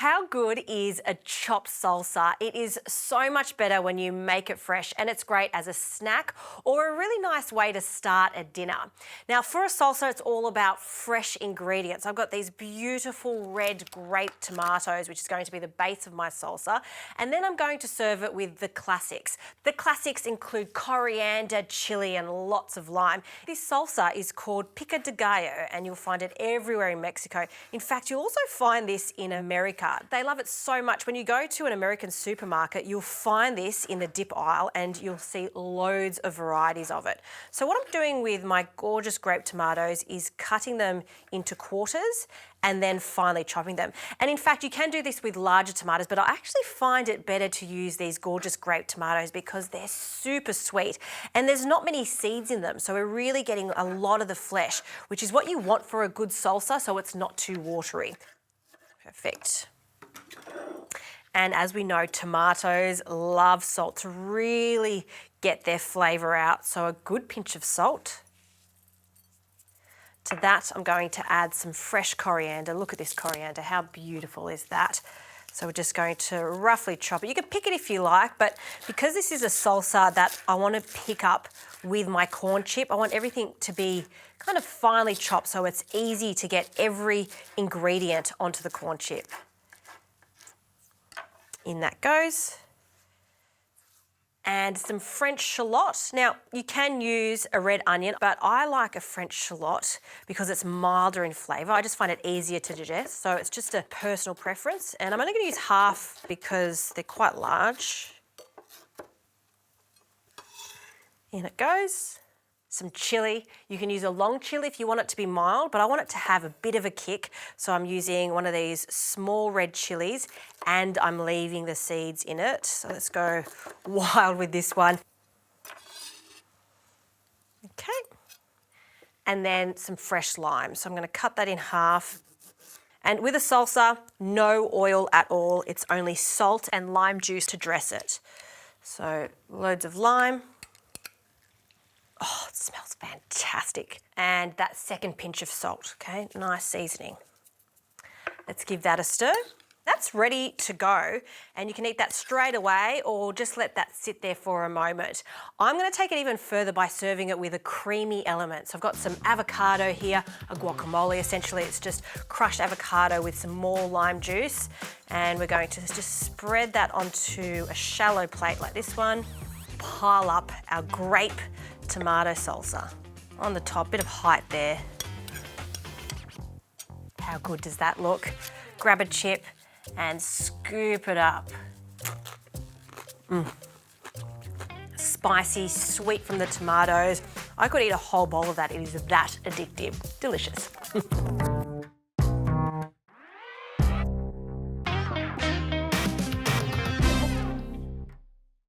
How good is a chopped salsa? It is so much better when you make it fresh, and it's great as a snack or a really nice way to start a dinner. Now for a salsa, it's all about fresh ingredients. I've got these beautiful red grape tomatoes, which is going to be the base of my salsa, and then I'm going to serve it with the classics. The classics include coriander, chili, and lots of lime. This salsa is called pico de gallo, and you'll find it everywhere in Mexico. In fact, you'll also find this in America. They love it so much. When you go to an American supermarket, you'll find this in the dip aisle and you'll see loads of varieties of it. So what I'm doing with my gorgeous grape tomatoes is cutting them into quarters and then finally chopping them. And in fact, you can do this with larger tomatoes, but I actually find it better to use these gorgeous grape tomatoes because they're super sweet and there's not many seeds in them. So we're really getting a lot of the flesh, which is what you want for a good salsa, so it's not too watery. Perfect. And as we know, tomatoes love salt to really get their flavour out. So a good pinch of salt. To that, I'm going to add some fresh coriander. Look at this coriander, how beautiful is that? So we're just going to roughly chop it. You can pick it if you like, but because this is a salsa that I want to pick up with my corn chip, I want everything to be kind of finely chopped so it's easy to get every ingredient onto the corn chip. In that goes. And some French shallot. Now, you can use a red onion, but I like a French shallot because it's milder in flavour. I just find it easier to digest, so it's just a personal preference. And I'm only going to use half because they're quite large. In it goes. Some chilli. You can use a long chilli if you want it to be mild, but I want it to have a bit of a kick. So I'm using one of these small red chilies and I'm leaving the seeds in it. So let's go wild with this one. Okay. And then some fresh lime. So I'm going to cut that in half. And with a salsa, no oil at all. It's only salt and lime juice to dress it. So loads of lime. Oh, it smells fantastic. And that second pinch of salt, okay? Nice seasoning. Let's give that a stir. That's ready to go, and you can eat that straight away or just let that sit there for a moment. I'm gonna take it even further by serving it with a creamy element. So I've got some avocado here, a guacamole. Essentially, it's just crushed avocado with some more lime juice, and we're going to just spread that onto a shallow plate like this one. Pile up our grape tomato salsa on the top, bit of height there. How good does that look? Grab a chip and scoop it up. Spicy, sweet from the tomatoes. I could eat a whole bowl of that. It is that addictive. Delicious.